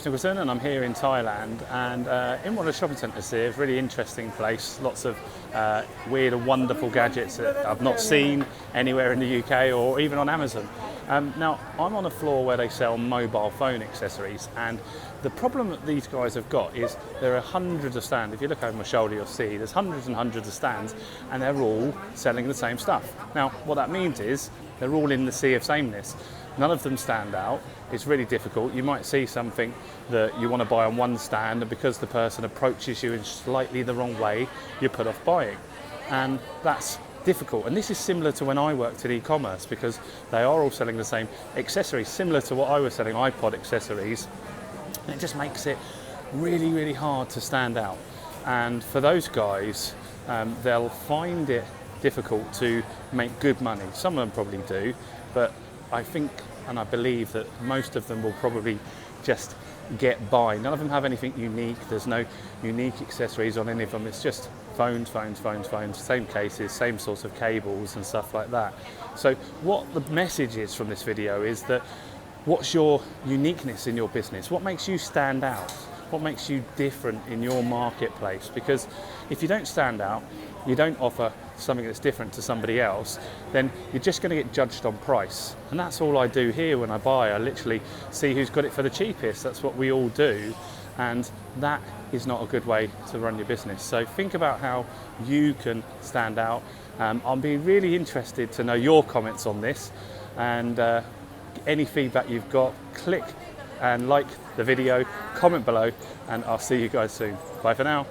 name's Nicholson and I'm here in Thailand, and in one of the shopping centres here. Really interesting place, lots of weird and wonderful gadgets that I've not seen anywhere in the UK or even on Amazon. Now, I'm on a floor where they sell mobile phone accessories, and the problem that these guys have got is there are hundreds of stands. If you look over my shoulder, you'll see there's hundreds and hundreds of stands, and they're all selling the same stuff. Now, what that means is they're all in the sea of sameness. None of them stand out. It's really difficult. You might see something that you want to buy on one stand, and because the person approaches you in slightly the wrong way, you're put off buying. And that's difficult. And this is similar to when I worked in e-commerce, because they are all selling the same accessories, similar to what I was selling, iPod accessories. And it just makes it really, really hard to stand out. And for those guys, they'll find it difficult to make good money. Some of them probably do, but I think and I believe that most of them will probably just get by. None of them have anything unique. There's no unique accessories on any of them. It's just phones, same cases, same sorts of cables and stuff like that. So what the message is from this video is that what's your uniqueness in your business? What makes you stand out? What makes you different in your marketplace? Because if you don't stand out, you don't offer something that's different to somebody else, then you're just going to get judged on price. And that's all I do here when I buy. I literally see who's got it for the cheapest. That's what we all do. And that is not a good way to run your business. So think about how you can stand out. I'll be really interested to know your comments on this, and any feedback you've got, click and like the video, comment below, and I'll see you guys soon. Bye for now.